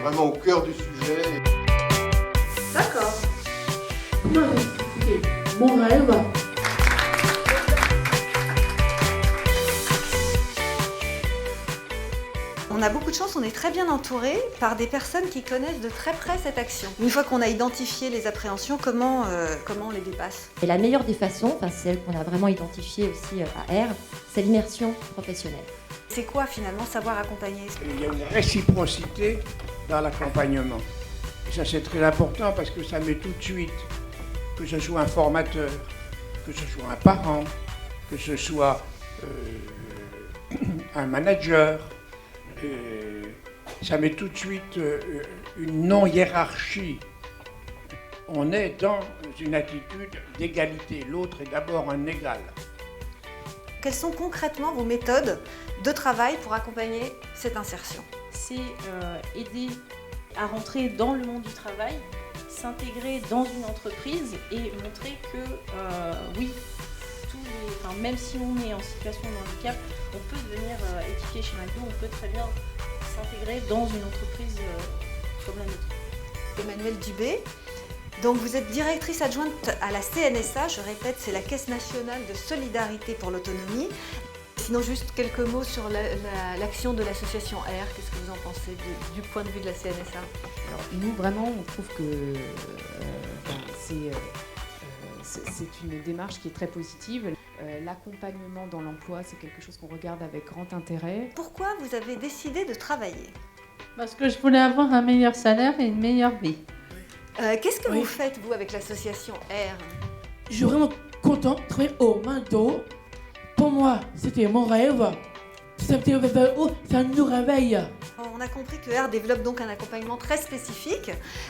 vraiment au cœur du sujet. D'accord. Comment expliquer mon rêve? On a beaucoup de chance, on est très bien entouré par des personnes qui connaissent de très près cette action. Une fois qu'on a identifié les appréhensions, comment on les dépasse? Et la meilleure des façons, celle qu'on a vraiment identifiée aussi à R, c'est l'immersion professionnelle. C'est quoi finalement savoir accompagner? Il y a une réciprocité dans l'accompagnement. Et ça c'est très important parce que ça met tout de suite, que ce soit un formateur, que ce soit un parent, que ce soit un manager, ça met tout de suite une non-hiérarchie. On est dans une attitude d'égalité. L'autre est d'abord un égal. Quelles sont concrètement vos méthodes de travail pour accompagner cette insertion? C'est aider à rentrer dans le monde du travail, s'intégrer dans une entreprise et montrer que oui, même si on est en situation de handicap, on peut devenir éduqué chez McDo, on peut très bien s'intégrer dans une entreprise comme la nôtre. Emmanuelle Dubé, donc vous êtes directrice adjointe à la CNSA, je répète, c'est la Caisse nationale de solidarité pour l'autonomie. Sinon, juste quelques mots sur l'action de l'association R. Qu'est-ce que vous en pensez du point de vue de la CNSA? Alors, nous, vraiment, on trouve que c'est une démarche qui est très positive. L'accompagnement dans l'emploi, c'est quelque chose qu'on regarde avec grand intérêt. Pourquoi vous avez décidé de travailler? Parce que je voulais avoir un meilleur salaire et une meilleure vie. Qu'est-ce que vous faites, vous, avec l'association R? Je suis vraiment content de travailler au McDo. Pour moi, c'était mon rêve. Ça nous réveille. On a compris que R développe donc un accompagnement très spécifique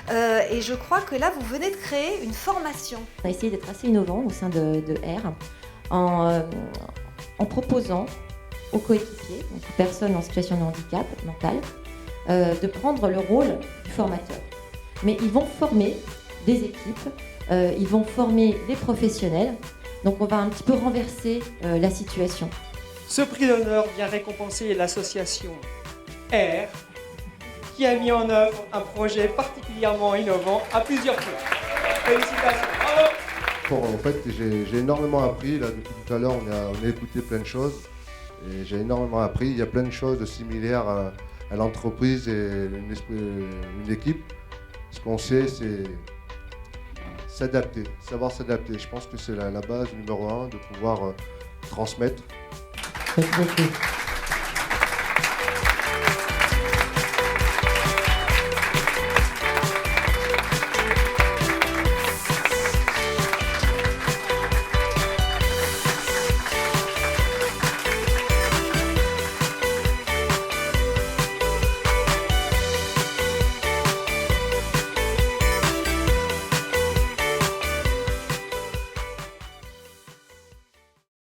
et je crois que là, vous venez de créer une formation. On a essayé d'être assez innovant au sein de R en proposant aux coéquipiers, donc aux personnes en situation de handicap mental, de prendre le rôle du formateur. Mais ils vont former des équipes, ils vont former des professionnels, donc on va un petit peu renverser la situation. Ce prix d'honneur vient récompenser l'association R, qui a mis en œuvre un projet particulièrement innovant à plusieurs fois. Félicitations, bravo! En fait, j'ai énormément appris. Là, depuis tout à l'heure, on a écouté plein de choses. Et j'ai énormément appris. Il y a plein de choses similaires à l'entreprise et une équipe. Ce qu'on sait, c'est s'adapter, savoir s'adapter. Je pense que c'est la base numéro 1 de pouvoir transmettre. Merci beaucoup.